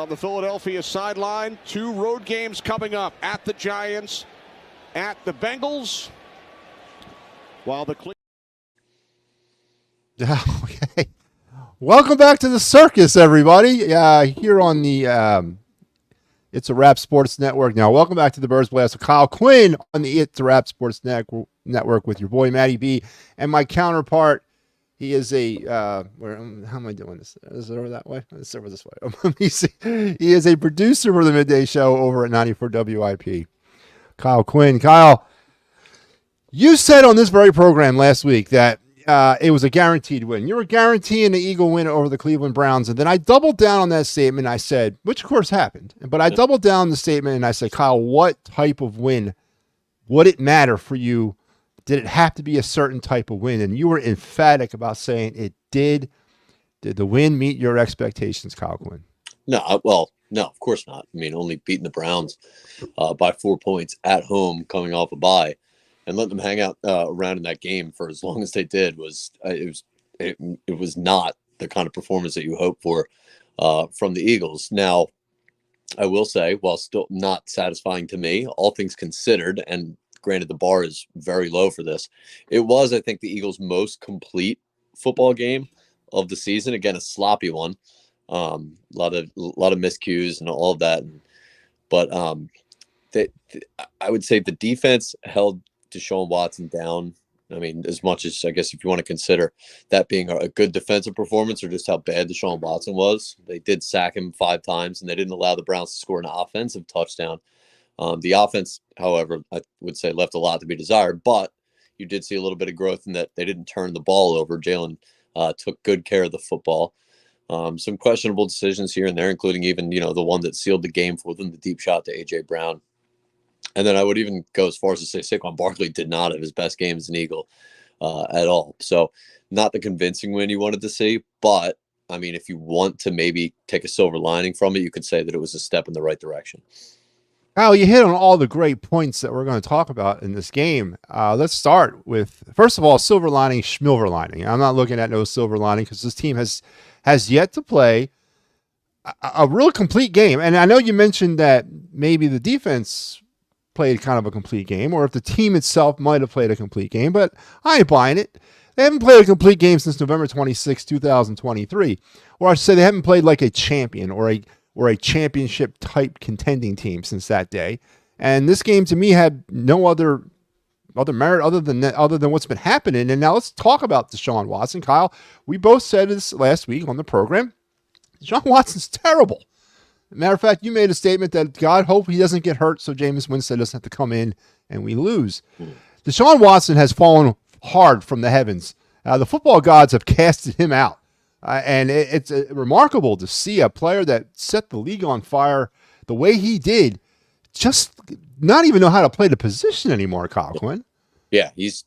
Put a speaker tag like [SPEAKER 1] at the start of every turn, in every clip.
[SPEAKER 1] on the Philadelphia sideline. 2 road games coming up at the Giants, at the Bengals, while the
[SPEAKER 2] Okay. Welcome back to the circus, everybody. Here on the It's a Wrap Sports Network. Now, welcome back to the Birds Blast with Kyle Quinn on the It's a Wrap Sports Network with your boy Matty B and my counterpart. He is a how am I doing this? Is it over that way? Let's over this way. He is a producer for the Midday Show over at 94 WIP. Kyle Quinn. Kyle, you said on this very program last week that it was a guaranteed win. You were guaranteeing the Eagle win over the Cleveland Browns. And then I doubled down on that statement. I said, which of course happened, but I doubled down on the statement and I said, Kyle, what type of win would it matter for you? Did it have to be a certain type of win? And you were emphatic about saying it did. Did the win meet your expectations, Kyle Quinn?
[SPEAKER 3] No, of course not. I mean, only beating the Browns by 4 points at home coming off a bye and letting them hang out around in that game for as long as they did was not the kind of performance that you hope for from the Eagles. Now, I will say, while still not satisfying to me, all things considered, and granted the bar is very low for this, it was, I think, the Eagles' most complete football game of the season. Again, a sloppy one, a lot of miscues and all of that. But I would say the defense held Deshaun Watson down. I mean, as much as, I guess, if you want to consider that being a good defensive performance or just how bad Deshaun Watson was, they did sack him 5 times and they didn't allow the Browns to score an offensive touchdown. The offense, however, I would say left a lot to be desired, but you did see a little bit of growth in that they didn't turn the ball over. Jalen took good care of the football. Some questionable decisions here and there, including even, the one that sealed the game for them, the deep shot to A.J. Brown. And then I would even go as far as to say Saquon Barkley did not have his best game as an Eagle at all. So not the convincing win you wanted to see, but, I mean, if you want to maybe take a silver lining from it, you could say that it was a step in the right direction.
[SPEAKER 2] Kyle, you hit on all the great points that we're going to talk about in this game. Let's start with, first of all, silver lining, schmilver lining. I'm not looking at no silver lining because this team has yet to play a real complete game. And I know you mentioned that maybe the defense played kind of a complete game, or if the team itself might have played a complete game, but I ain't buying it. They haven't played a complete game since November 26, 2023. Or I should say they haven't played like a champion or a championship type contending team since that day. And this game to me had no other merit other than what's been happening. And now let's talk about Deshaun Watson. Kyle, we both said this last week on the program. Deshaun Watson's terrible. Matter of fact, you made a statement that God hope he doesn't get hurt so Jameis Winston doesn't have to come in and we lose. Deshaun Watson has fallen hard from the heavens. The football gods have casted him out. And it's remarkable to see a player that set the league on fire the way he did, just not even know how to play the position anymore, Kyle Quinn.
[SPEAKER 3] Yeah, he's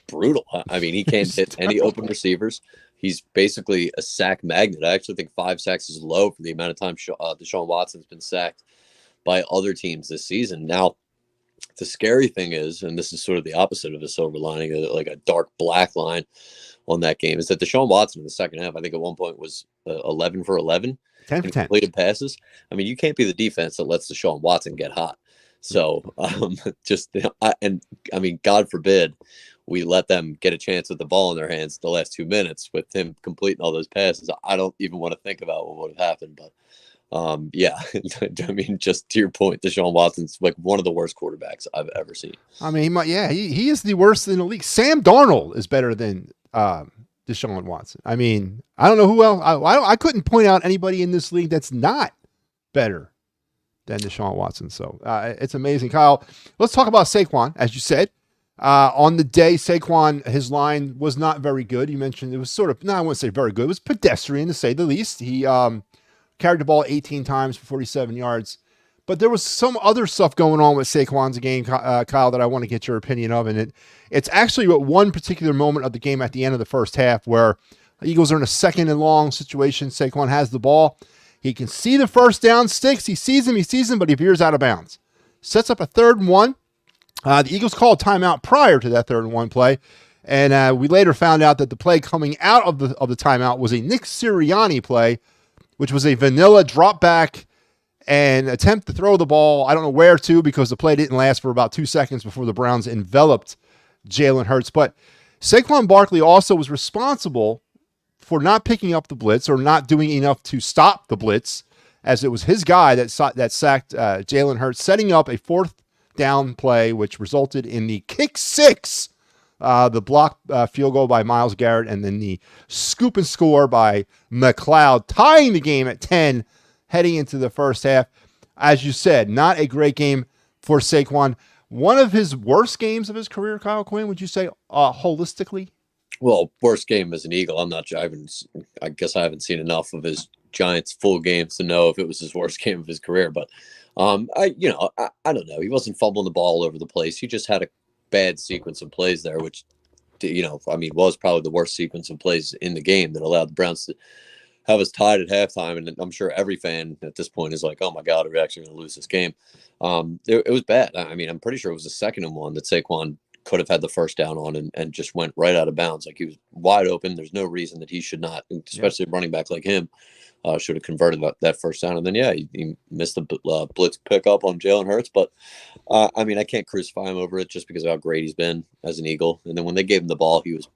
[SPEAKER 3] brutal. I mean, he can't hit any open receivers. He's basically a sack magnet. I actually think 5 sacks is low for the amount of time Deshaun Watson's been sacked by other teams this season. Now, the scary thing is, and this is sort of the opposite of a silver lining, like a dark black line on that game, is that Deshaun Watson in the second half, I think at one point was 11 for 11
[SPEAKER 2] 10 for 10
[SPEAKER 3] completed passes. I mean, you can't be the defense that lets Deshaun Watson get hot. So God forbid we let them get a chance with the ball in their hands the last 2 minutes with him completing all those passes. I don't even want to think about what would have happened, but yeah, I mean, just to your point, Deshaun Watson's like one of the worst quarterbacks I've ever seen.
[SPEAKER 2] I mean, he is the worst in the league. Sam Darnold is better than Deshaun Watson. I mean, I don't know who else. I couldn't point out anybody in this league that's not better than Deshaun Watson. So it's amazing. Kyle, let's talk about Saquon. As you said, on the day, Saquon, his line was not very good. You mentioned it was sort of, no, I wouldn't say very good. It was pedestrian to say the least. He carried the ball 18 times for 47 yards. But there was some other stuff going on with Saquon's game, Kyle, that I want to get your opinion of. And it's actually at one particular moment of the game at the end of the first half where the Eagles are in a 2nd and long situation. Saquon has the ball. He can see the first down sticks. He sees him, but he veers out of bounds. Sets up a 3rd and 1. The Eagles called timeout prior to that 3rd and 1 play. And we later found out that the play coming out of the timeout was a Nick Sirianni play which was a vanilla drop back and attempt to throw the ball. I don't know where to because the play didn't last for about 2 seconds before the Browns enveloped Jalen Hurts. But Saquon Barkley also was responsible for not picking up the blitz or not doing enough to stop the blitz, as it was his guy that sacked Jalen Hurts, setting up a fourth down play, which resulted in the kick six, the block field goal by Myles Garrett, and then the scoop and score by McLeod, tying the game at 10 heading into the first half. As you said, not a great game for Saquon. One of his worst games of his career, Kyle Quinn, would you say, holistically?
[SPEAKER 3] Well, worst game as an Eagle. I guess I haven't seen enough of his Giants full games to know if it was his worst game of his career. But I don't know. He wasn't fumbling the ball all over the place. He just had a bad sequence of plays there, which, was probably the worst sequence of plays in the game that allowed the Browns to have us tied at halftime. And I'm sure every fan at this point is like, oh my God, are we actually going to lose this game? It was bad. I'm pretty sure it was the second and one that Saquon could have had the first down on and just went right out of bounds. Like, he was wide open. There's no reson that he should not, especially a running back like him, should have converted that first down. And then, he missed the blitz pickup on Jalen Hurts. But, I can't crucify him over it just because of how great he's been as an Eagle. And then when they gave him the ball, he was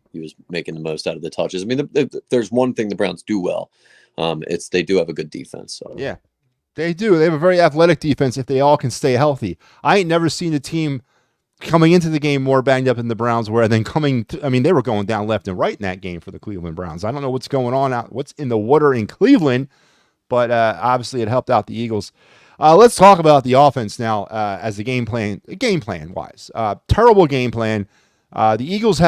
[SPEAKER 3] making the most out of the touches. There's one thing the Browns do well. It's they do have a good defense. So.
[SPEAKER 2] Yeah, they do. They have a very athletic defense if they all can stay healthy. I ain't never seen a team coming into the game more banged up than the Browns were, and then they were going down left and right in that game for the Cleveland Browns. I don't know what's going on what's in the water in Cleveland, but obviously it helped out the Eagles. Let's talk about the offense now as the game plan wise. Terrible game plan. The Eagles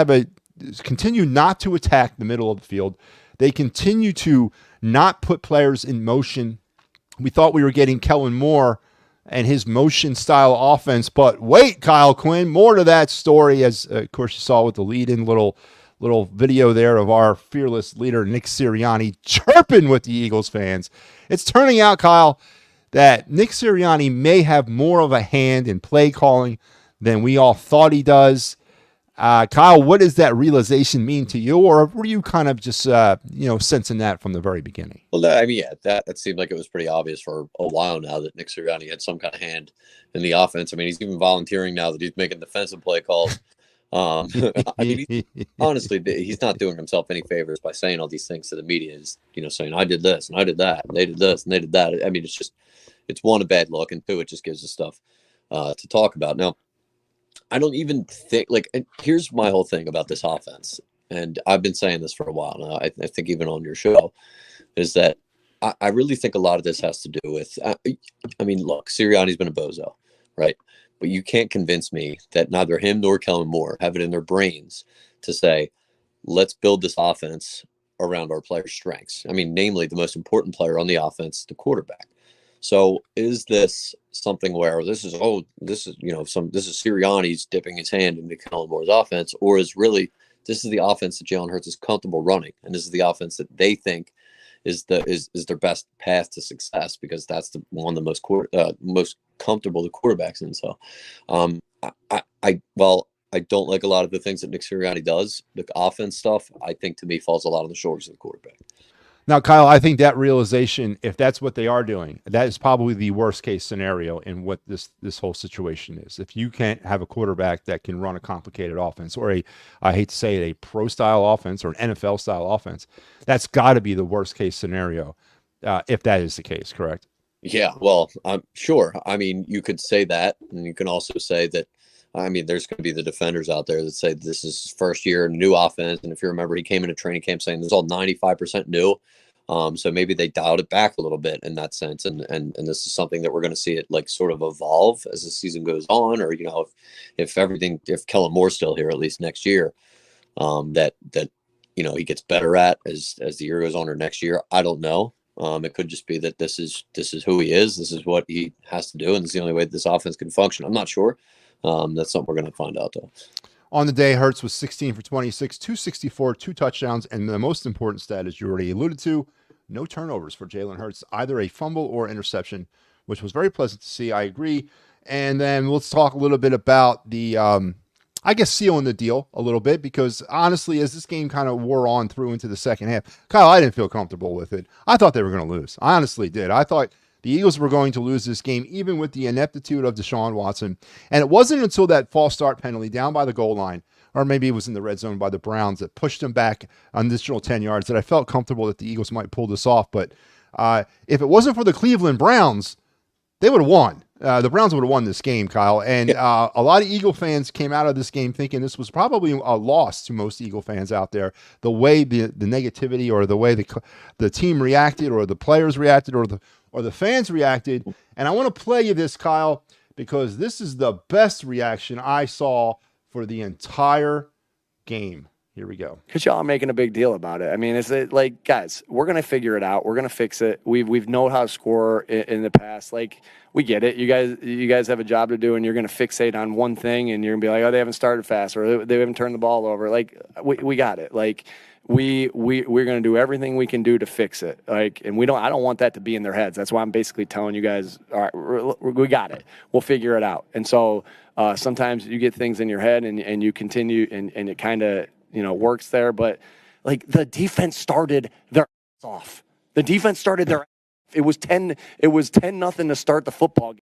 [SPEAKER 2] continue not to attack the middle of the field. They continue to not put players in motion. We thought we were getting Kellen Moore and his motion style offense. But wait, Kyle Quinn, more to that story, as of course you saw with the lead-in little video there of our fearless leader, Nick Sirianni, chirping with the Eagles fans. It's turning out, Kyle, that Nick Sirianni may have more of a hand in play calling than we all thought he does. Kyle, what does that realization mean to you? Or were you kind of just, sensing that from the very beginning?
[SPEAKER 3] Well, that seemed like it was pretty obvious for a while now that Nick Sirianni had some kind of hand in the offense. He's even volunteering now that he's making defensive play calls. Honestly, he's not doing himself any favors by saying all these things to the media. He's, saying, I did this and I did that, and they did this and they did that. It's one, a bad look, and two, it just gives us stuff to talk about. Now, I don't even think, and here's my whole thing about this offense, and I've been saying this for a while now, I think even on your show, is that I really think a lot of this has to do with, look, Sirianni's been a bozo, right? But you can't convince me that neither him nor Kellen Moore have it in their brains to say, let's build this offense around our players' strengths. Namely, the most important player on the offense, the quarterback. So is this something where this is Sirianni's dipping his hand into Kellen Moore's offense, or is really this is the offense that Jalen Hurts is comfortable running, and this is the offense that they think is their best path to success, because that's the one of the most comfortable the quarterbacks in. So, I don't like a lot of the things that Nick Sirianni does. The offense stuff, I think, to me, falls a lot on the shoulders of the quarterback.
[SPEAKER 2] Now, Kyle, I think that realization, if that's what they are doing, that is probably the worst case scenario in what this whole situation is. If you can't have a quarterback that can run a complicated offense, or I hate to say it, a pro style offense or an NFL style offense, that's got to be the worst case scenario, if that is the case, correct?
[SPEAKER 3] Yeah, well, I'm sure. You could say that, and you can also say that. There's going to be the defenders out there that say this is his first year, new offense. And if you remember, he came into training camp saying this is all 95% new. So maybe they dialed it back a little bit in that sense. And this is something that we're going to see it sort of evolve as the season goes on, or, if Kellen Moore's still here, at least next year, that he gets better at as the year goes on, or next year. I don't know. It could just be that this is who he is. This is what he has to do. And it's the only way this offense can function. I'm not sure. That's something we're going to find out, though.
[SPEAKER 2] On the day, Hurts was 16 for 26, 264, 2 touchdowns, and the most important stat, as you already alluded to, no turnovers for Jalen Hurts, either a fumble or interception, which was very pleasant to see. I agree. And then let's talk a little bit about the I guess, sealing the deal a little bit because honestly, as this game kind of wore on through into the second half, Kyle, I didn't feel comfortable with it. I thought they were going to lose. I honestly did. I thought the Eagles were going to lose this game, even with the ineptitude of Deshaun Watson. And it wasn't until that false start penalty down by the goal line, or maybe it was in the red zone by the Browns, that pushed them back an additional 10 yards, that I felt comfortable that the Eagles might pull this off. But if it wasn't for the Cleveland Browns, they would have won. The Browns would have won this game, Kyle. And a lot of Eagle fans came out of this game thinking this was probably a loss to most Eagle fans out there. The way the negativity, or the way the team reacted, or the players reacted, or the fans reacted. And I want to play you this, Kyle, because this is the best reaction I saw for the entire game. Here we go.
[SPEAKER 4] Because y'all are making a big deal about it. I mean, it's like, guys, we're gonna figure it out. We're gonna fix it. We've known how to score in the past. Like, we get it. You guys have a job to do, and you're gonna fixate on one thing, and you're gonna be like, oh, they haven't started fast, or they haven't turned the ball over. Like, we got it. Like, we're gonna do everything we can do to fix it. Like, and I don't want that to be in their heads. That's why I'm basically telling you guys, all right, we got it. We'll figure it out. And so sometimes you get things in your head, and you continue, and it kind of works there, but like the defense started their ass off. The defense started their. It was 10 nothing to start the football game.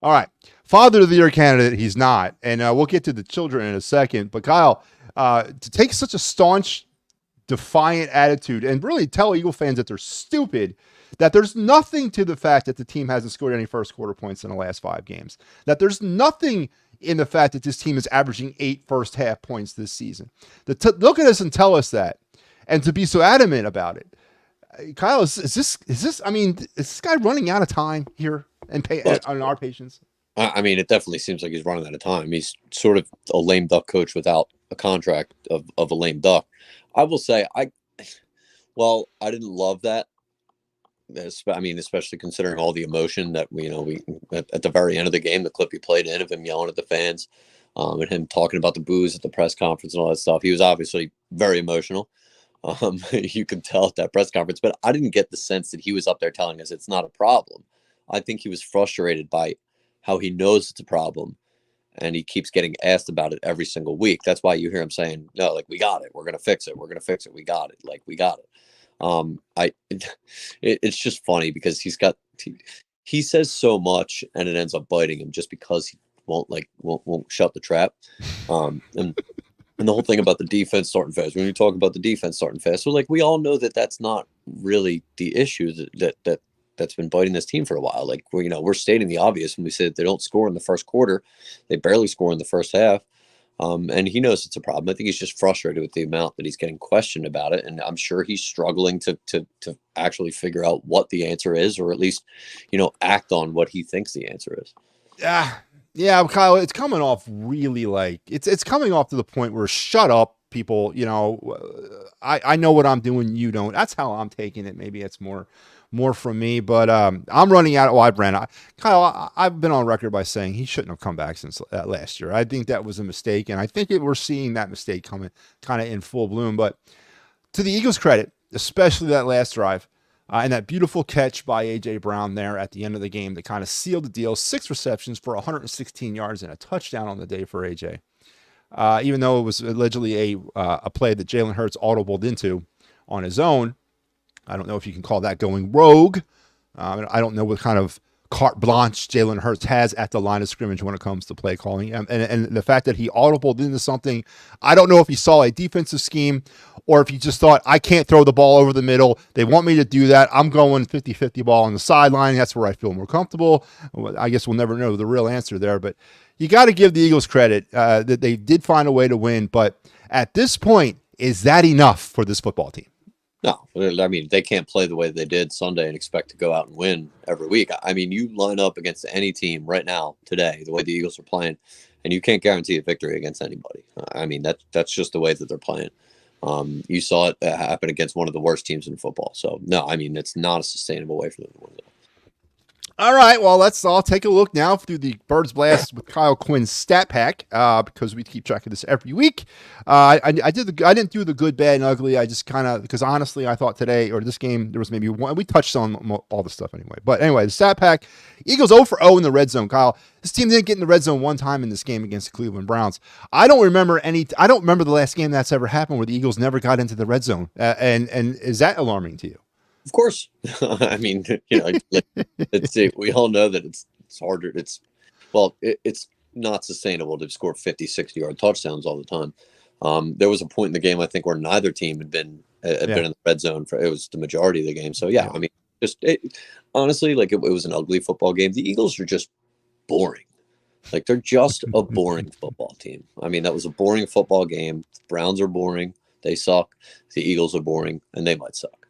[SPEAKER 2] All right, Father of the Year candidate, he's not, and we'll get to the children in a second. But Kyle, to take such a staunch, defiant attitude and really tell Eagle fans that they're stupid, that there's nothing to the fact that the team hasn't scored any first quarter points in the last 5 games, that there's nothing in the fact that this team is averaging 8 first half points this season. Look at us and tell us that, and to be so adamant about it. Kyle, is this? I mean, is this guy running out of time here and on our patience?
[SPEAKER 3] I mean, it definitely seems like he's running out of time. He's sort of a lame duck coach without a contract of a lame duck. I will say, I didn't love that. I mean, especially considering all the emotion that we at the very end of the game, the clip he played in of him yelling at the fans, and him talking about the booze at the press conference and all that stuff. He was obviously very emotional. You could tell at that press conference, but I didn't get the sense that he was up there telling us it's not a problem. I think he was frustrated by how he knows it's a problem, and he keeps getting asked about it every single week. That's why you hear him saying, "No, like, we got it. We're gonna fix it. We're gonna fix it. We got it. Like, we got it." It's just funny because he says so much, and it ends up biting him just because he won't shut the trap. And the whole thing about the defense starting fast. When you talk about the defense starting fast, so like, we all know that that's not really the issue that's been biting this team for a while. Like, we're stating the obvious when we say that they don't score in the first quarter, they barely score in the first half. And he knows it's a problem. I think he's just frustrated with the amount that he's getting questioned about it. And I'm sure he's struggling to actually figure out what the answer is, or at least, act on what he thinks the answer is.
[SPEAKER 2] Yeah, Kyle, it's coming off really like it's coming off to the point where, shut up, people. I know what I'm doing, you don't. That's how I'm taking it. Maybe it's more from me, but I'm running out. Kyle, I've been on record by saying he shouldn't have come back since last year. I think that was a mistake, and I think we're seeing that mistake coming kind of in full bloom. But to the Eagles' credit, especially that last drive, and that beautiful catch by A.J. Brown there at the end of the game that kind of sealed the deal. 6 receptions for 116 yards and a touchdown on the day for A.J. Even though it was allegedly a play that Jalen Hurts audibled into on his own. I don't know if you can call that going rogue. I don't know what kind of carte blanche Jalen Hurts has at the line of scrimmage when it comes to play calling. And the fact that he audibled into something, I don't know if he saw a defensive scheme or if he just thought, I can't throw the ball over the middle. They want me to do that. I'm going 50-50 ball on the sideline. That's where I feel more comfortable. I guess we'll never know the real answer there. But you got to give the Eagles credit that they did find a way to win. But at this point, is that enough for this football team?
[SPEAKER 3] No, I mean, they can't play the way they did Sunday and expect to go out and win every week. I mean, you line up against any team right now, today, the way the Eagles are playing, and you can't guarantee a victory against anybody. I mean, that's just the way that they're playing. You saw it happen against one of the worst teams in football. So, no, I mean, it's not a sustainable way for them to win.
[SPEAKER 2] All right, well, I'll take a look now through the Birds Blast with Kyle Quinn's stat pack because we keep track of this every week. I didn't do the good, bad, and ugly. I just kind of, because honestly, I thought today or this game there was maybe one. We touched on all the stuff anyway. But anyway, the stat pack Eagles 0 for 0 in the red zone, Kyle. This team didn't get in the red zone one time in this game against the Cleveland Browns. I don't remember the last game that's ever happened where the Eagles never got into the red zone. And is that alarming to you?
[SPEAKER 3] Of course. I mean, we all know that it's harder. It's not sustainable to score 50, 60-yard touchdowns all the time. There was a point in the game, I think, where neither team had been in the red zone it was the majority of the game. So, I mean, honestly, like it was an ugly football game. The Eagles are just boring. Like they're just a boring football team. I mean, that was a boring football game. The Browns are boring. They suck. The Eagles are boring, and they might suck.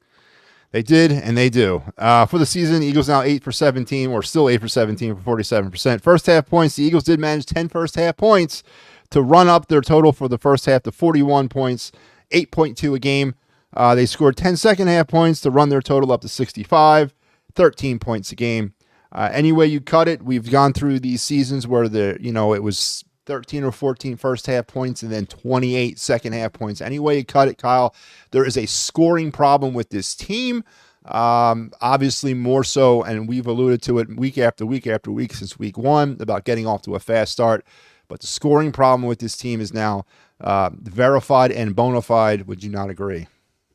[SPEAKER 2] They did, and they do. For the season, Eagles now 8 for 17, or still 8 for 17 for 47%. First half points, the Eagles did manage 10 first half points to run up their total for the first half to 41 points, 8.2 a game. They scored 10 second half points to run their total up to 65, 13 points a game. Any way you cut it, we've gone through these seasons where it was 13 or 14 first half points and then 28 second half points. Any way you cut it, Kyle, there is a scoring problem with this team. Obviously more so, and we've alluded to it week after week after week since week one about getting off to a fast start. But the scoring problem with this team is now verified and bona fide. Would you not agree?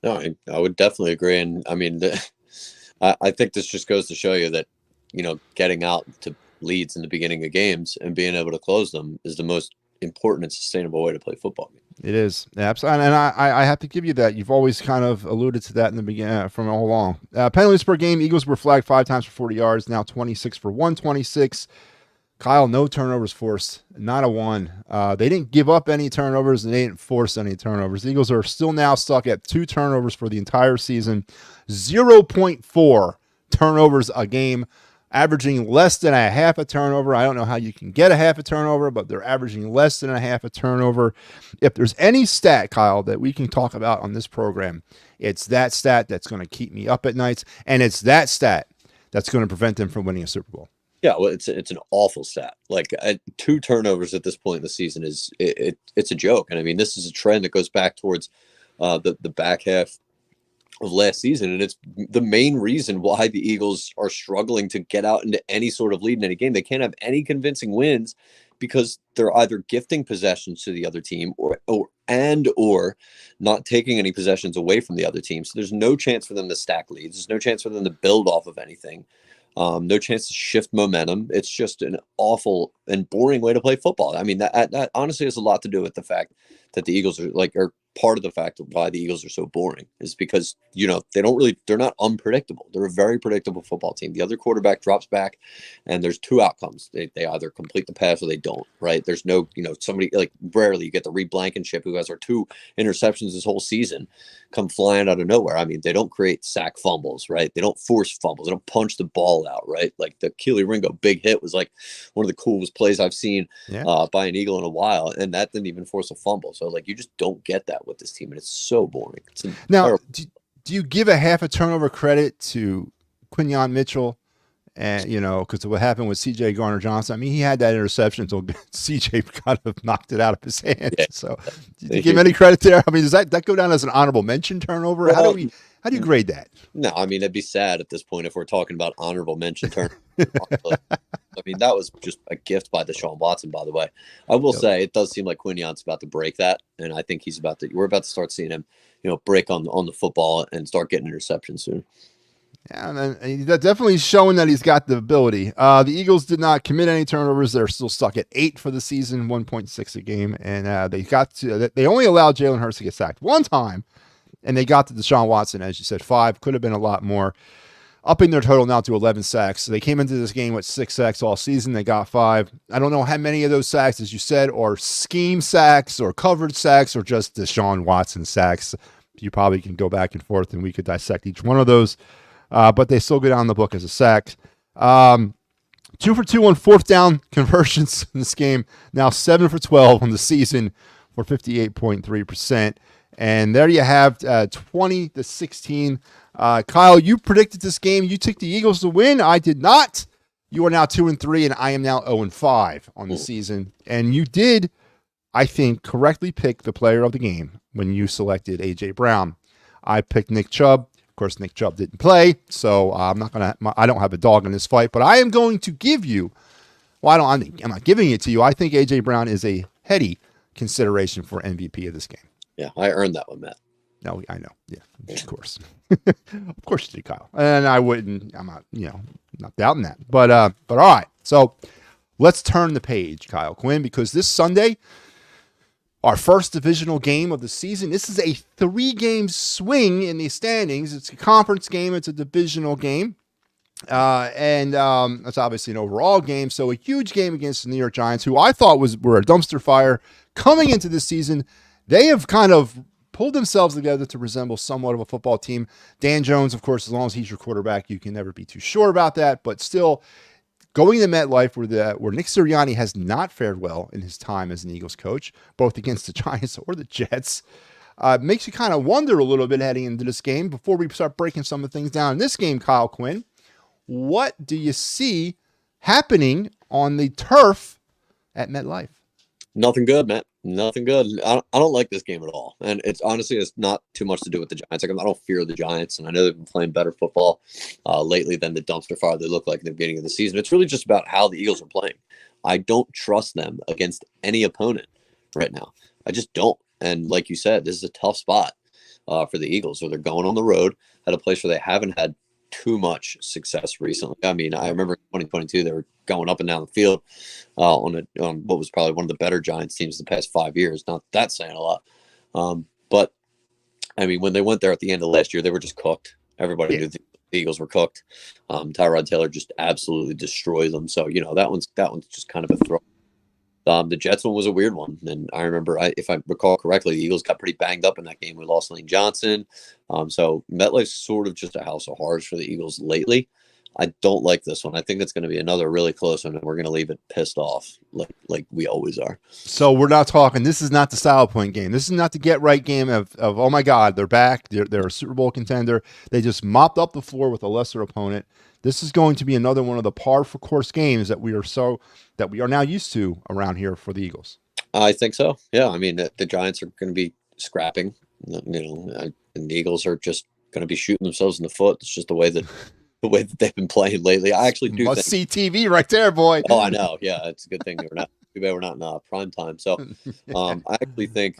[SPEAKER 3] No, I would definitely agree. And I mean, I think this just goes to show you that, getting out to leads in the beginning of games and being able to close them is the most important and sustainable way to play football.
[SPEAKER 2] It is. Absolutely. And I have to give you that. You've always kind of alluded to that in the beginning from all along. Penalties per game, Eagles were flagged 5 times for 40 yards, now 26 for 126. Kyle, no turnovers forced, not a one. They didn't give up any turnovers, and they didn't force any turnovers. The Eagles are still now stuck at 2 turnovers for the entire season, 0.4 turnovers a game, averaging less than a half a turnover. I don't know how you can get a half a turnover, but they're averaging less than a half a turnover. If there's any stat, Kyle, that we can talk about on this program, it's that stat that's going to keep me up at nights, and it's that stat that's going to prevent them from winning a Super Bowl.
[SPEAKER 3] Yeah, well, it's an awful stat. Like 2 turnovers at this point in the season it's a joke. And I mean, this is a trend that goes back towards the back half of last season, and it's the main reason why the Eagles are struggling to get out into any sort of lead in any game. They can't have any convincing wins because they're either gifting possessions to the other team or not taking any possessions away from the other team. So there's no chance for them to stack leads. There's no chance for them to build off of anything. No chance to shift momentum. It's just an awful and boring way to play football. I mean, that honestly has a lot to do with the fact that the Eagles are part of the fact of why the Eagles are so boring is because, they're not unpredictable. They're a very predictable football team. The other quarterback drops back and there's 2 outcomes. They either complete the pass or they don't, right? There's no, somebody like rarely you get the Reed Blankenship who has our 2 interceptions this whole season come flying out of nowhere. I mean, they don't create sack fumbles, right? They don't force fumbles. They don't punch the ball out, right? Like the Keely Ringo big hit was like one of the coolest plays I've seen by an Eagle in a while. And that didn't even force a fumble. So like, you just don't get that with this team. And it's so boring.
[SPEAKER 2] Now, do you give a half a turnover credit to Quinn Mitchell? And, because of what happened with C.J. Garner-Johnson. I mean, he had that interception until C.J. kind of knocked it out of his hands. Yeah. So did you give any credit there? I mean, does that go down as an honorable mention turnover? Well, how do you grade that?
[SPEAKER 3] No, I mean, it'd be sad at this point if we're talking about honorable mention turnover. I mean, that was just a gift by Deshaun Watson, by the way. I will say it does seem like Quinn's about to break that. And I think we're about to start seeing him, break on the football and start getting interceptions soon.
[SPEAKER 2] Yeah, and that's definitely showing that he's got the ability. The Eagles did not commit any turnovers. They're still stuck at 8 for the season, 1.6 a game. And they only allowed Jalen Hurts to get sacked 1 time. And they got to Deshaun Watson, as you said, 5. Could have been a lot more. Upping their total now to 11 sacks. So they came into this game with 6 sacks all season. They got 5. I don't know how many of those sacks, as you said, are scheme sacks or covered sacks or just Deshaun Watson sacks. You probably can go back and forth and we could dissect each one of those. But they still go down the book as a sack. 2 for 2 on 4th down conversions in this game. Now 7 for 12 on the season for 58.3%. And there you have 20-16. Kyle, you predicted this game. You took the Eagles to win. I did not. You are now 2-3, and I am now 0-5 on the season. And you did, I think, correctly pick the player of the game when you selected A.J. Brown. I picked Nick Chubb. course, Nick Chubb didn't play, so I don't have a dog in this fight, but I am going to give you. Well, I'm not giving it to you. I think A.J. Brown is a heady consideration for MVP of this game.
[SPEAKER 3] Yeah, I earned that one, Matt.
[SPEAKER 2] No, I know. Yeah, of course. Of course you did, Kyle. And I'm not, not doubting that. But all right. So let's turn the page, Kyle Quinn, because this Sunday, our first divisional game of the season, this is a 3-game swing in the standings. It's a conference game. It's a divisional game. And it's obviously an overall game. So a huge game against the New York Giants, who I thought were a dumpster fire coming into this season. They have kind of pulled themselves together to resemble somewhat of a football team. Dan Jones, of course, as long as he's your quarterback, you can never be too sure about that. But still, going to MetLife where Nick Sirianni has not fared well in his time as an Eagles coach, both against the Giants or the Jets, makes you kind of wonder a little bit heading into this game. Before we start breaking some of the things down in this game, Kyle Quinn, what do you see happening on the turf at MetLife?
[SPEAKER 3] Nothing good, Matt. Nothing good. I don't like this game at all. And it's not too much to do with the Giants. Like, I don't fear the Giants, and I know they've been playing better football lately than the dumpster fire they look like in the beginning of the season. It's really just about how the Eagles are playing. I don't trust them against any opponent right now. I just don't. And like you said, this is a tough spot for the Eagles. So they're going on the road at a place where they haven't had too much success recently. I mean, I remember in 2022 they were going up and down the field on what was probably one of the better Giants teams the past 5 years. Not that saying a lot, but I mean, when they went there at the end of last year, they were just cooked. Everybody knew the Eagles were cooked. Tyrod Taylor just absolutely destroyed them. So that one's just kind of a throw. The Jets one was a weird one. And I remember, if I recall correctly, the Eagles got pretty banged up in that game. We lost Lane Johnson. So MetLife's sort of just a house of horrors for the Eagles lately. I don't like this one. I think it's going to be another really close one, and we're going to leave it pissed off like we always are.
[SPEAKER 2] So we're not talking, this is not the style point game. This is not the get right game of oh my God, they're back. They're a Super Bowl contender. They just mopped up the floor with a lesser opponent. This is going to be another one of the par for course games that we are now used to around here for the Eagles.
[SPEAKER 3] I think so. Yeah. I mean, the Giants are going to be scrapping, and the Eagles are just going to be shooting themselves in the foot. It's just the way that they've been playing lately. I actually do
[SPEAKER 2] must see TV right there, boy.
[SPEAKER 3] Oh, I know. Yeah, it's a good thing we're not in prime time. So I actually think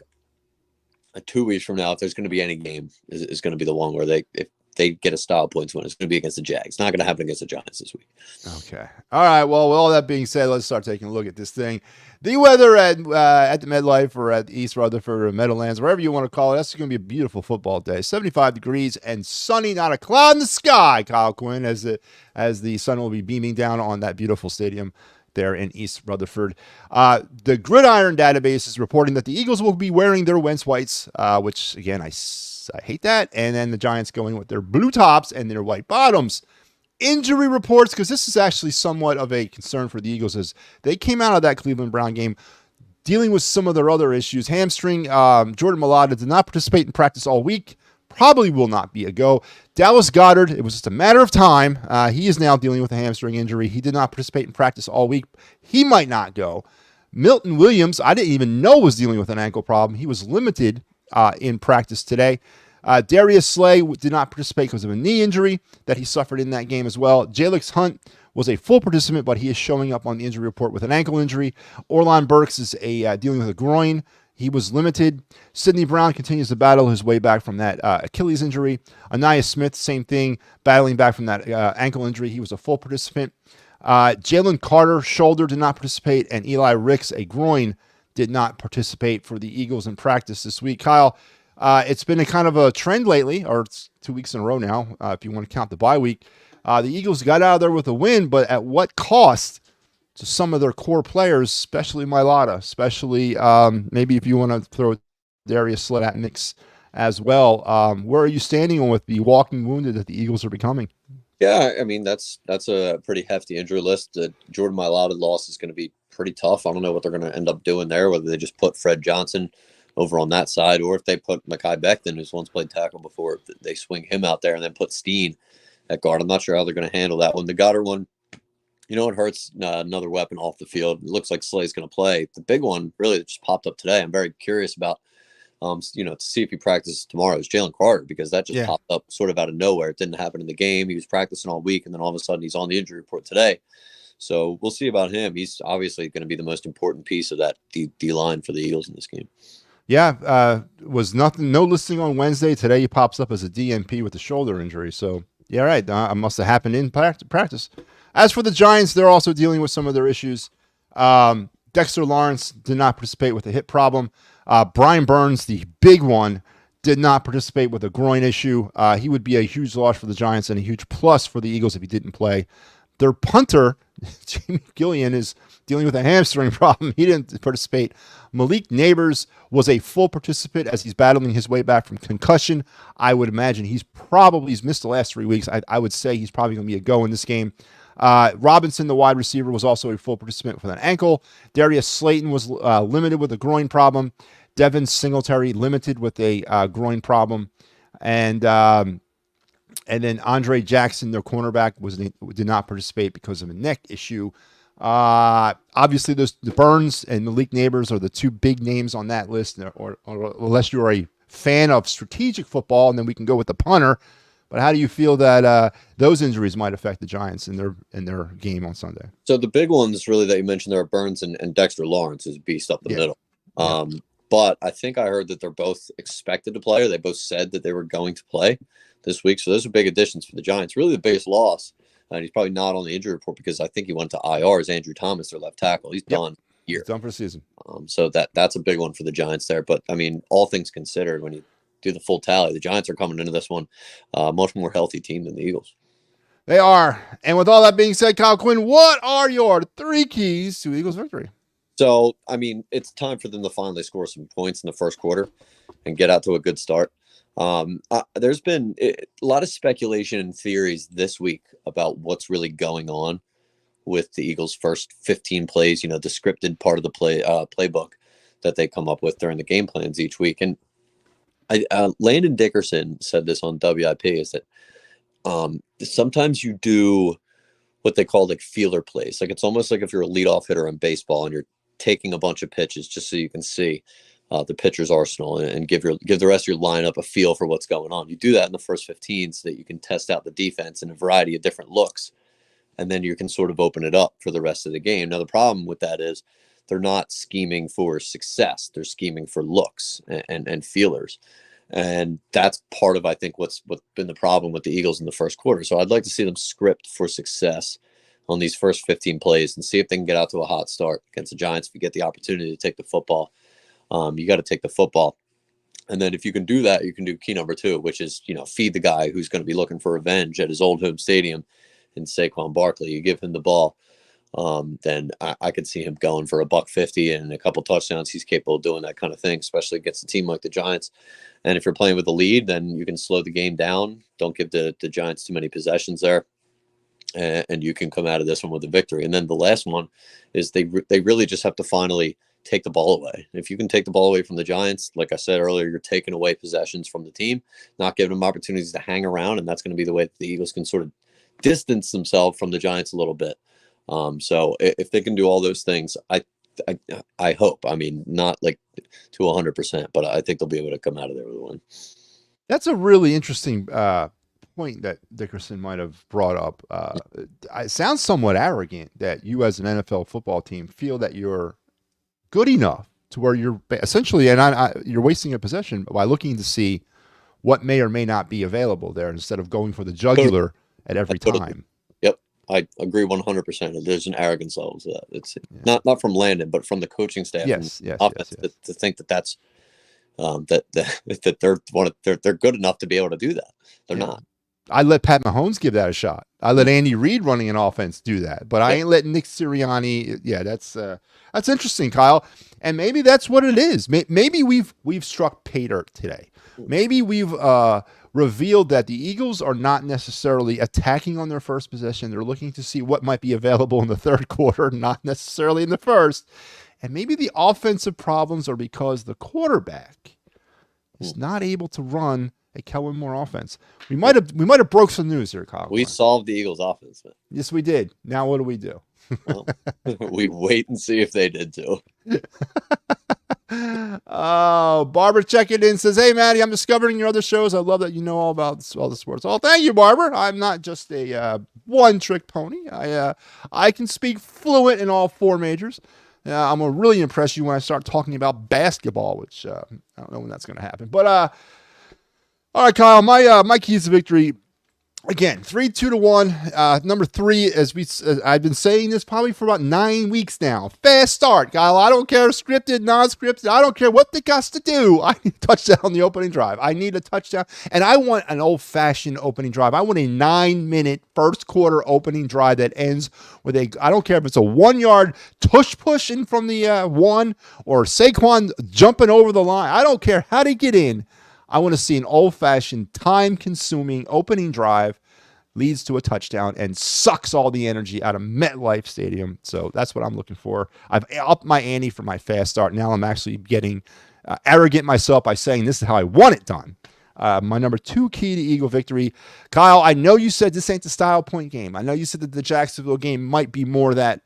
[SPEAKER 3] 2 weeks from now, if there's going to be any game, is going to be the one where if they get a style points win, it's going to be against the Jags. It's not going to happen against the Giants this week.
[SPEAKER 2] Okay. All right. Well, with all that being said, let's start taking a look at this thing. The weather at the MetLife or at East Rutherford or Meadowlands, wherever you want to call it, that's going to be a beautiful football day. 75 degrees and sunny, not a cloud in the sky, Kyle Quinn, as the sun will be beaming down on that beautiful stadium there in East Rutherford. The Gridiron database is reporting that the Eagles will be wearing their Wentz whites, which, again, I hate that. And then the Giants going with their blue tops and their white bottoms. Injury reports, because this is actually somewhat of a concern for the Eagles, as they came out of that Cleveland Brown game dealing with some of their other issues. Hamstring, Jordan Mailata did not participate in practice all week. Probably will not be a go. Dallas Goedert, it was just a matter of time. He is now dealing with a hamstring injury. He did not participate in practice all week. He might not go. Milton Williams, I didn't even know was dealing with an ankle problem. He was limited in practice today. Darius Slay did not participate because of a knee injury that he suffered in that game as well. Jalix Hunt was a full participant, but he is showing up on the injury report with an ankle injury. Orlon Burks is dealing with a groin. He was limited. Sidney Brown continues to battle his way back from that Achilles injury. Anaya Smith, same thing, battling back from that ankle injury. He was a full participant. Jalen Carter, shoulder, did not participate, and Eli Ricks, a groin, did not participate for the Eagles in practice this week. Kyle, it's been a kind of a trend lately, or it's 2 weeks in a row now, if you want to count the bye week. The Eagles got out of there with a win, but at what cost to some of their core players, especially Mailata, especially maybe if you want to throw Darius Slay at mix as well. Where are you standing with the walking wounded that the Eagles are becoming?
[SPEAKER 3] Yeah, I mean, that's a pretty hefty injury list. The Jordan Mailata loss is going to be pretty tough. I don't know what they're going to end up doing there, whether they just put Fred Johnson over on that side, or if they put Mekhi Becton, who's once played tackle before, they swing him out there and then put Steen at guard. I'm not sure how they're going to handle that one. The Goddard one, it hurts another weapon off the field. It looks like Slay's going to play. The big one really that just popped up today, I'm very curious about to see if he practices tomorrow is Jalen Carter, because that just
[SPEAKER 2] Yeah.
[SPEAKER 3] popped up sort of out of nowhere. It didn't happen in the game. He was practicing all week, and then all of a sudden he's on the injury report today. So we'll see about him. He's obviously going to be the most important piece of that D line for the Eagles in this game.
[SPEAKER 2] Yeah, was nothing. No listing on Wednesday. Today he pops up as a DNP with a shoulder injury. So yeah, right. It must have happened in practice. As for the Giants, they're also dealing with some of their issues. Dexter Lawrence did not participate with a hip problem. Brian Burns, the big one, did not participate with a groin issue. He would be a huge loss for the Giants and a huge plus for the Eagles if he didn't play. Their punter, Jamie Gillian, is dealing with a hamstring problem. He didn't participate. Malik Neighbors was a full participant as he's battling his way back from concussion. I would imagine he's missed the last 3 weeks. I would say he's probably going to be a go in this game. Robinson, the wide receiver, was also a full participant with an ankle. Darius Slayton was limited with a groin problem. Devin Singletary limited with a groin problem. And then Andre Jackson, their cornerback, did not participate because of a neck issue. Obviously, the Burns and Malik Neighbors are the two big names on that list, or unless you're a fan of strategic football, and then we can go with the punter. But how do you feel that those injuries might affect the Giants in their game on Sunday?
[SPEAKER 3] So the big ones really that you mentioned there are Burns and Dexter Lawrence is beast up the middle. But I think I heard that they're both expected to play, or they both said that they were going to play this week. So those are big additions for the Giants. Really the biggest loss, and he's probably not on the injury report because I think he went to IR, is Andrew Thomas, their left tackle. He's done here.
[SPEAKER 2] He's done for the season.
[SPEAKER 3] So that's a big one for the Giants there. But, I mean, all things considered, when you do the full tally, the Giants are coming into this one much more healthy team than the Eagles.
[SPEAKER 2] They are. And with all that being said, Kyle Quinn, what are your 3 keys to Eagles victory?
[SPEAKER 3] So, I mean, it's time for them to finally score some points in the first quarter and get out to a good start. There's been a lot of speculation and theories this week about what's really going on with the Eagles' first 15 plays, the scripted part of the playbook that they come up with during the game plans each week. And Landon Dickerson said this on WIP, is that sometimes you do what they call like feeler plays. Like it's almost like if you're a leadoff hitter in baseball and you're taking a bunch of pitches just so you can see the pitcher's arsenal and give the rest of your lineup a feel for what's going on. You do that in the first 15 so that you can test out the defense in a variety of different looks, and then you can sort of open it up for the rest of the game. Now, the problem with that is they're not scheming for success. They're scheming for looks and feelers. And that's part of, I think, what's been the problem with the Eagles in the first quarter. So I'd like to see them script for success on these first 15 plays and see if they can get out to a hot start against the Giants. If you get the opportunity to take the football, you got to take the football. And then if you can do that, you can do key number 2, which is, feed the guy who's going to be looking for revenge at his old home stadium in Saquon Barkley. You give him the ball, then I could see him going for $150 and a couple touchdowns. He's capable of doing that kind of thing, especially against a team like the Giants. And if you're playing with a lead, then you can slow the game down. Don't give the Giants too many possessions there. And you can come out of this one with a victory. And then the last one is they really just have to finally take the ball away. If you can take the ball away from the Giants, like I said earlier, you're taking away possessions from the team, not giving them opportunities to hang around, and that's going to be the way that the Eagles can sort of distance themselves from the Giants a little bit. So if they can do all those things, I hope. I mean, not like to 100%, but I think they'll be able to come out of there with a win.
[SPEAKER 2] That's a really interesting point that Dickerson might have brought up. It sounds somewhat arrogant that you as an NFL football team feel that you're good enough to where you're essentially, you're wasting a possession by looking to see what may or may not be available there instead of going for the jugular at every time.
[SPEAKER 3] Yep, I agree 100%. There's an arrogance level to that. It's not from Landon, but from the coaching staff.
[SPEAKER 2] Yes.
[SPEAKER 3] To think that that's that they're good enough to be able to do that. They're not.
[SPEAKER 2] I let Pat Mahomes give that a shot. I let Andy Reid running an offense do that, but I ain't letting Nick Sirianni. Yeah, that's interesting, Kyle. And maybe that's what it is. Maybe we've struck pay dirt today. Maybe we've revealed that the Eagles are not necessarily attacking on their first possession. They're looking to see what might be available in the third quarter, not necessarily in the first. And maybe the offensive problems are because the quarterback is not able to run a Kellen Moore offense. We might have broke some news here, Kyle.
[SPEAKER 3] We solved the Eagles offense, man.
[SPEAKER 2] Yes, we did. Now what do we do?
[SPEAKER 3] Well, we wait and see if they did too.
[SPEAKER 2] Oh, Barbara checking in says, "Hey, Maddie, I'm discovering your other shows. I love that you know all about all the sports." Oh, thank you, Barbara. I'm not just a one-trick pony. I can speak fluent in all four majors. I'm gonna really impress you when I start talking about basketball, which I don't know when that's gonna happen. But all right, Kyle, my keys to victory. Again, 3-2-1. Number 3, as I've been saying this probably for about 9 weeks now. Fast start, Kyle. I don't care scripted, non-scripted. I don't care what they got to do. I need a touchdown on the opening drive. I need a touchdown, and I want an old-fashioned opening drive. I want a 9-minute first quarter opening drive that ends with I don't care if it's a 1-yard tush push in from the 1 or Saquon jumping over the line. I don't care how they get in. I want to see an old-fashioned, time-consuming opening drive leads to a touchdown and sucks all the energy out of MetLife Stadium. So that's what I'm looking for. I've upped my ante for my fast start. Now I'm actually getting arrogant myself by saying this is how I want it done. My number 2 key to Eagle victory. Kyle, I know you said this ain't the style point game. I know you said that the Jacksonville game might be more that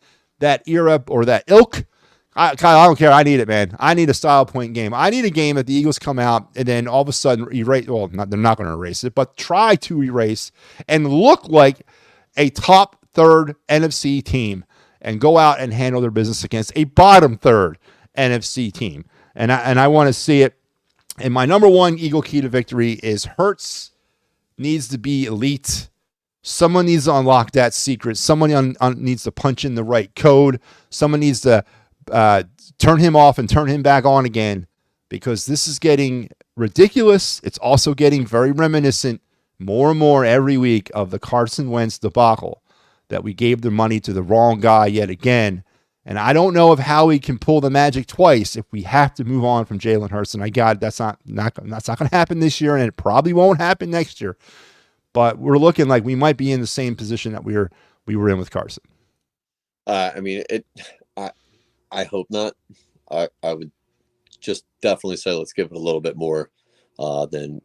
[SPEAKER 2] era or that ilk. Kyle, I don't care. I need it, man. I need a style point game. I need a game that the Eagles come out and then all of a sudden erase. Well, they're not going to erase it, but try to erase and look like a top third NFC team and go out and handle their business against a bottom third NFC team. And I want to see it. And my number 1 Eagle key to victory is Hurts needs to be elite. Someone needs to unlock that secret. Someone needs to punch in the right code. Someone needs to turn him off and turn him back on again, because this is getting ridiculous. It's also getting very reminiscent more and more every week of the Carson Wentz debacle, that we gave the money to the wrong guy yet again. And I don't know if Howie can pull the magic twice if we have to move on from Jalen Hurts. And that's not going to happen this year, and it probably won't happen next year. But we're looking like we might be in the same position that we were in with Carson.
[SPEAKER 3] I hope not. I would just definitely say let's give it a little bit more than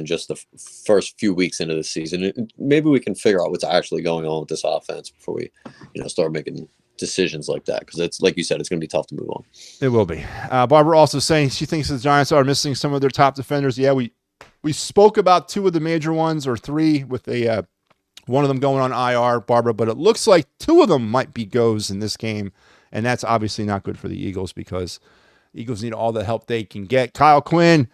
[SPEAKER 3] just the first few weeks into the season. Maybe we can figure out what's actually going on with this offense before we, start making decisions like that. Because it's like you said, it's going to be tough to move on.
[SPEAKER 2] It will be. Barbara also saying she thinks the Giants are missing some of their top defenders. Yeah, we spoke about 2 of the major ones, or 3, with one of them going on IR, Barbara. But it looks like 2 of them might be goes in this game. And that's obviously not good for the Eagles, because Eagles need all the help they can get. Kyle Quinn,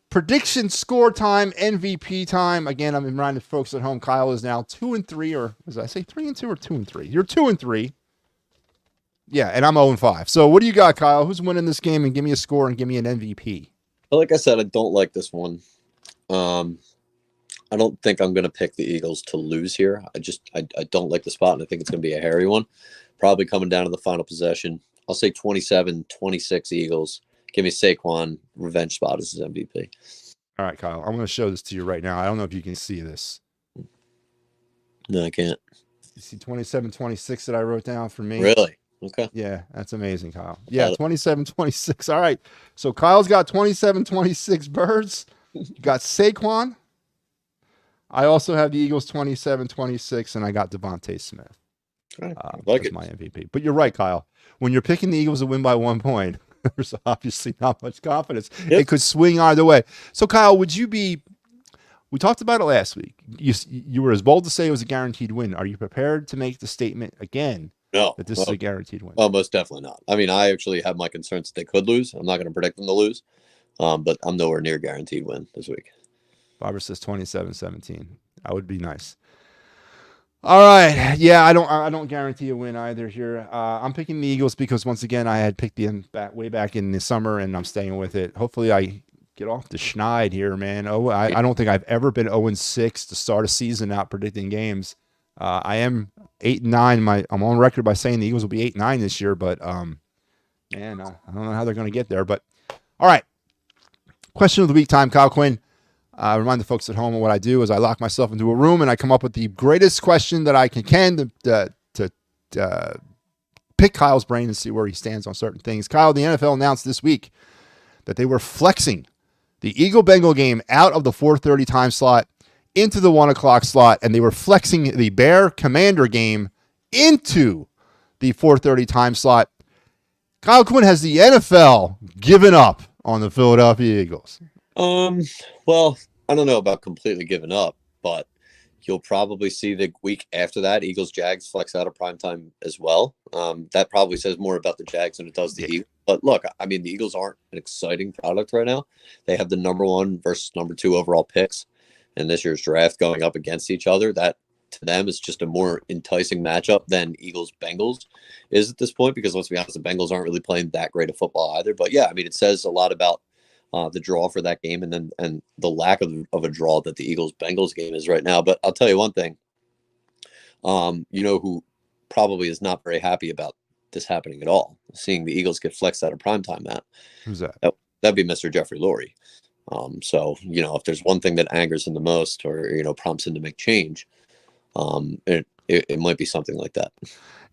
[SPEAKER 2] prediction score time, MVP time. Again, I'm reminding folks at home, Kyle is now 2-3, or did I say 3-2 or 2-3? You're 2-3. Yeah, and I'm 0-5. So what do you got, Kyle? Who's winning this game? And give me a score and give me an MVP.
[SPEAKER 3] Well, like I said, I don't like this one. I don't think I'm going to pick the Eagles to lose here. I don't like the spot, and I think it's going to be a hairy one. Probably coming down to the final possession. I'll say 27-26 Eagles. Give me Saquon, revenge spot as his MVP.
[SPEAKER 2] All right, Kyle. I'm going to show this to you right now. I don't know if you can see this.
[SPEAKER 3] No, I can't.
[SPEAKER 2] You see 27-26 that I wrote down for me?
[SPEAKER 3] Really? Okay.
[SPEAKER 2] Yeah, that's amazing, Kyle. Yeah, 27-26. All right. So Kyle's got 27-26 birds. You got Saquon. I also have the Eagles 27-26, and I got Devontae Smith. That's my MVP. But you're right, Kyle. When you're picking the Eagles to win by 1 point, there's obviously not much confidence. Yep. It could swing either way. So, Kyle, would you be – we talked about it last week. You were as bold to say it was a guaranteed win. Are you prepared to make the statement again that this is a guaranteed win?
[SPEAKER 3] Well, most definitely not. I mean, I actually have my concerns that they could lose. I'm not going to predict them to lose, but I'm nowhere near guaranteed win this week.
[SPEAKER 2] Barbara says 27-17. That would be nice. All right. Yeah, I don't guarantee a win either here. I'm picking the Eagles because, once again, I had picked them way back in the summer, and I'm staying with it. Hopefully I get off the schneid here, man. I don't think I've ever been 0-6 to start a season out predicting games. I am 8-9. I'm on record by saying the Eagles will be 8-9 this year, but man, I don't know how they're going to get there. But all right. Question of the week time, Kyle Quinn. Remind the folks at home of what I do is I lock myself into a room and I come up with the greatest question that I can to pick Kyle's brain and see where he stands on certain things. Kyle, the NFL announced this week that they were flexing the Eagle-Bengal game out of the 4:30 time slot into the 1 o'clock slot, and they were flexing the Bear-Commander game into the 4:30 time slot. Kyle Quinn, has the NFL given up on the Philadelphia Eagles?
[SPEAKER 3] Well, I don't know about completely giving up, but you'll probably see the week after that Eagles Jags flex out of primetime as well. That probably says more about the Jags than it does the Eagles. But look, I mean, the Eagles aren't an exciting product right now. They have the number 1 versus number 2 overall picks in this year's draft going up against each other. That to them is just a more enticing matchup than Eagles Bengals is at this point, because let's be honest, the Bengals aren't really playing that great of football either. But yeah, I mean, it says a lot about the draw for that game, and the lack of a draw that the Eagles Bengals game is right now. But I'll tell you one thing, you know who probably is not very happy about this happening at all, seeing the Eagles get flexed out of primetime. Matt,
[SPEAKER 2] Who's that?
[SPEAKER 3] That'd be Mr. Jeffrey Lurie. So you know, if there's one thing that angers him the most, or you know, prompts him to make change, it might be something like that.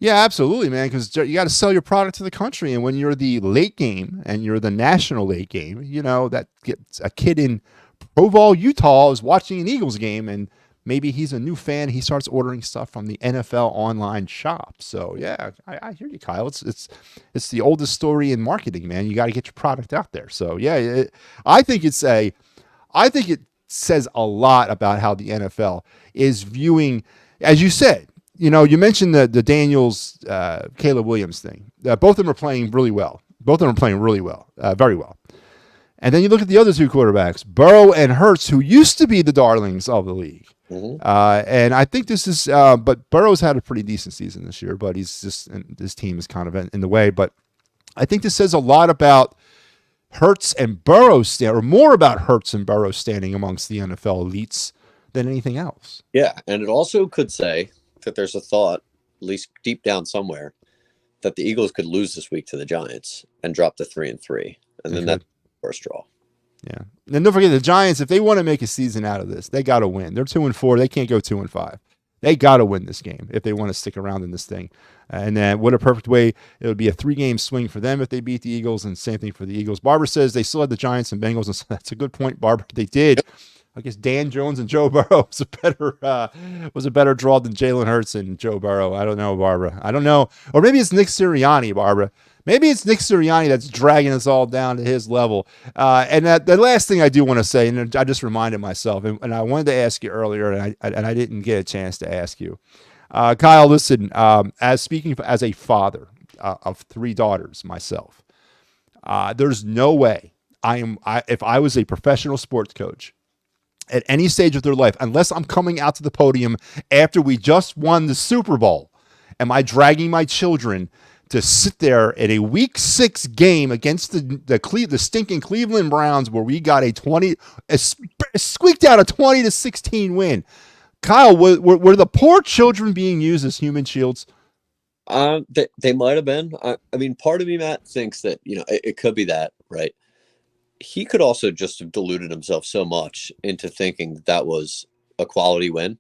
[SPEAKER 2] Yeah, absolutely, man, because you got to sell your product to the country. And when you're the late game and you're the national late game, you know, that gets a kid in Provo, Utah is watching an Eagles game, and maybe he's a new fan. He starts ordering stuff from the NFL online shop. So, yeah, I hear you, Kyle. It's the oldest story in marketing, man. You got to get your product out there. So, yeah, I think it says a lot about how the NFL is viewing, as you said. You know, you mentioned the Daniels, Caleb Williams thing. Both of them are playing really well. Both of them are playing really well, very well. And then you look at the other 2 quarterbacks, Burrow and Hurts, who used to be the darlings of the league. Mm-hmm. And I think this is, but Burrow's had a pretty decent season this year, but his team is kind of in the way. But I think this says a lot about Hurts and Burrow, or more about Hurts and Burrow standing amongst the NFL elites than anything else.
[SPEAKER 3] Yeah, and it also could say that there's a thought, at least deep down somewhere, that the Eagles could lose this week to the Giants and drop to 3-3, and then that's the first draw.
[SPEAKER 2] Yeah, and don't forget the Giants. If they want to make a season out of this, they got to win. They're 2-4. They can't go 2-5. They got to win this game if they want to stick around in this thing. And then what a perfect way. It would be a 3-game swing for them if they beat the Eagles, and same thing for the Eagles. Barbara says they still had the Giants and Bengals, and so that's a good point, Barbara. They did. Yep. I guess Dan Jones and Joe Burrow was a better draw than Jalen Hurts and Joe Burrow. I don't know, Barbara. I don't know. Or maybe it's Nick Sirianni, Barbara. Maybe it's Nick Sirianni that's dragging us all down to his level. And the last thing I do want to say, and I just reminded myself, and I wanted to ask you earlier, and I didn't get a chance to ask you. Kyle, listen, as a father of 3 daughters myself, there's no way if I was a professional sports coach, at any stage of their life, unless I'm coming out to the podium after we just won the Super Bowl, am I dragging my children to sit there at a Week 6 game against the stinking Cleveland Browns, where we got squeaked out a 20-16 win? Kyle, were the poor children being used as human shields?
[SPEAKER 3] They might have been. I mean, part of me, Matt, thinks that, you know, it could be that, right? He could also just have deluded himself so much into thinking that was a quality win.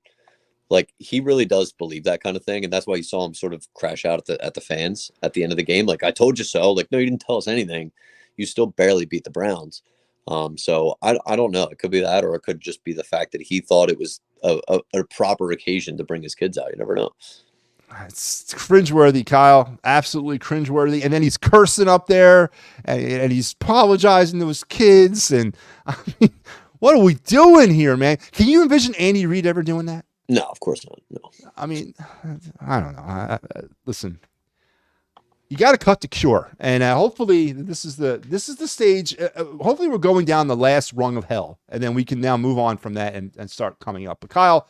[SPEAKER 3] Like, he really does believe that kind of thing, and that's why you saw him sort of crash out at the fans at the end of the game. Like, I told you so. Like, no, you didn't tell us anything. You still barely beat the Browns. So I don't know. It could be that, or it could just be the fact that he thought it was a proper occasion to bring his kids out. You never know.
[SPEAKER 2] It's cringeworthy, Kyle. Absolutely cringeworthy. And then he's cursing up there, and he's apologizing to his kids. And I mean, what are we doing here, man? Can you envision Andy Reid ever doing that?
[SPEAKER 3] No, of course not. No.
[SPEAKER 2] I mean, I don't know. Listen, you got to cut the cure, and hopefully this is the stage. Hopefully we're going down the last rung of hell, and then we can now move on from that and start coming up. But Kyle,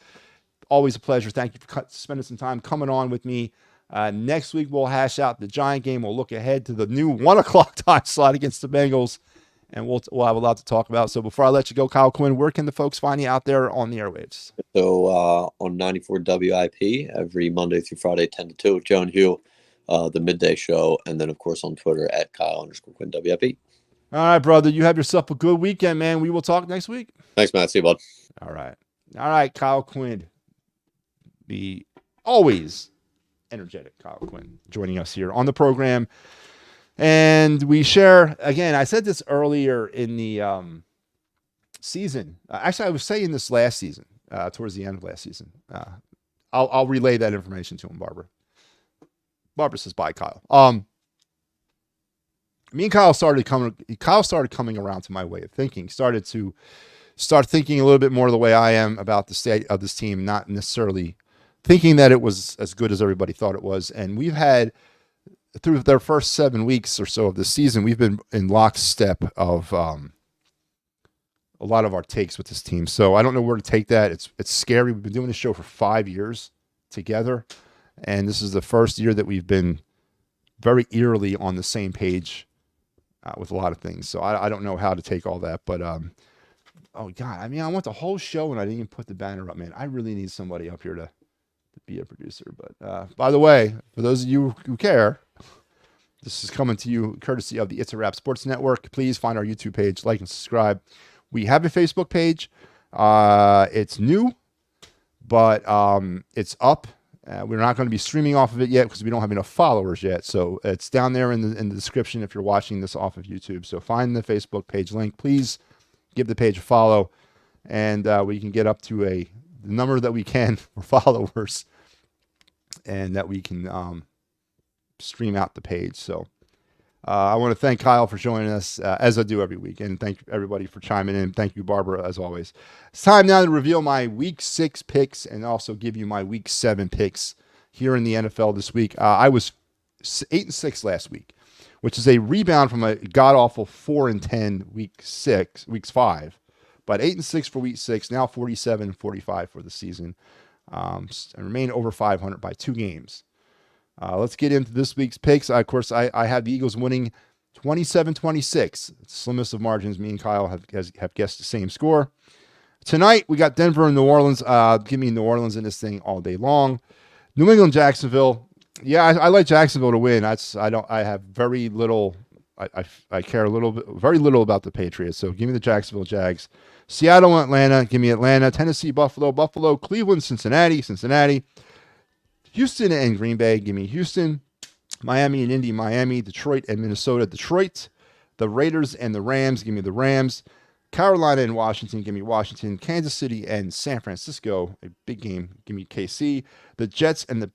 [SPEAKER 2] always a pleasure. Thank you for spending some time coming on with me. Next week, we'll hash out the Giant game. We'll look ahead to the new 1 o'clock time slot against the Bengals, and we'll have a lot to talk about. So before I let you go, Kyle Quinn, where can the folks find you out there on the airwaves?
[SPEAKER 3] So on 94 WIP every Monday through Friday, 10 to 2 with Joe and Hugh, the midday show, and then, of course, on Twitter at Kyle_Quinn WIP.
[SPEAKER 2] All right, brother. You have yourself a good weekend, man. We will talk next week.
[SPEAKER 3] Thanks, Matt. See you, bud.
[SPEAKER 2] All right, Kyle Quinn. The always energetic Kyle Quinn joining us here on the program. And we share, again, I said this earlier in the season. Actually, I was saying this last season, towards the end of last season. I'll relay that information to him, Barbara. Barbara says, bye, Kyle. me and Kyle started coming around to my way of thinking. Started thinking a little bit more the way I am about the state of this team, not necessarily thinking that it was as good as everybody thought it was. And we've had, through their first 7 weeks or so of the season, we've been in lockstep of a lot of our takes with this team. So I don't know where to take that. It's scary. We've been doing this show for 5 years together, and this is the first year that we've been very eerily on the same page with a lot of things. So I don't know how to take all that, but oh God, I mean, I went the whole show and I didn't even put the banner up, man. I really need somebody up here to be a producer. But by the way, for those of you who care, this is coming to you courtesy of the It's a Wrap Sports Network. Please find our YouTube page, like and subscribe. We have a Facebook page. It's new, but it's up. We're not going to be streaming off of it yet because we don't have enough followers yet. So it's down there in the description if you're watching this off of YouTube. So find the Facebook page link. Please give the page a follow, and we can get up to the number that we can for followers, and that we can stream out the page. So I want to thank Kyle for joining us, as I do every week, and thank everybody for chiming in. Thank you, Barbara, as always. It's time now to reveal my Week 6 picks and also give you my Week 7 picks here in the NFL this week. I was 8-6 last week, which is a rebound from a god-awful 4-10 week 5. But 8-6 for week 6, now 47-45 for the season. And remain over 500 by 2 games. Let's get into this week's picks. Of course, I have the Eagles winning 27-26. Slimmest of margins. Me and Kyle have guessed the same score. Tonight, we got Denver and New Orleans. Give me New Orleans in this thing all day long. New England, Jacksonville. Yeah, I like Jacksonville to win. I have very little. I care very little about the Patriots. So give me the Jacksonville Jags. Seattle, Atlanta. Give me Atlanta. Tennessee, Buffalo, Cleveland, Cincinnati. Houston and Green Bay. Give me Houston. Miami and Indy. Miami. Detroit and Minnesota. Detroit. The Raiders and the Rams. Give me the Rams. Carolina and Washington. Give me Washington. Kansas City and San Francisco. A big game. Give me KC. The Jets and the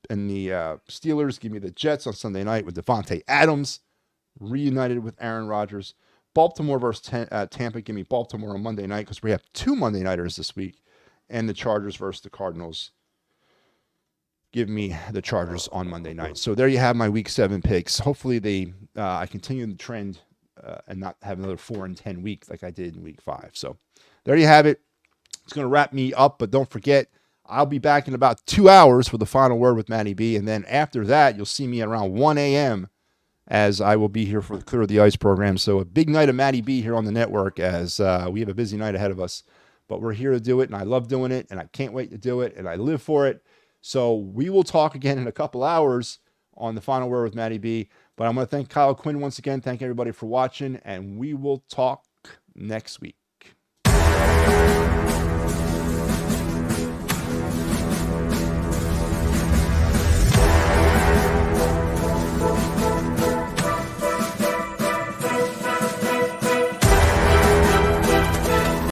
[SPEAKER 2] Steelers. Give me the Jets on Sunday night with Devontae Adams reunited with Aaron Rodgers. Baltimore versus Tampa. Give me Baltimore on Monday night because we have 2 Monday nighters this week. And the Chargers versus the Cardinals. Give me the Chargers on Monday night. So there you have my Week 7 picks. Hopefully I continue the trend and not have another 4-10 week like I did in Week 5. So there you have it. It's going to wrap me up, but don't forget, I'll be back in about 2 hours for the final word with Matty B. And then after that, you'll see me at around 1 a.m. as I will be here for the Clear the Ice program. So a big night of Matty B here on the network as we have a busy night ahead of us. But we're here to do it, and I love doing it, and I can't wait to do it, and I live for it. So we will talk again in a couple hours on the final word with Matty B. But I'm going to thank Kyle Quinn once again. Thank everybody for watching, and we will talk next week.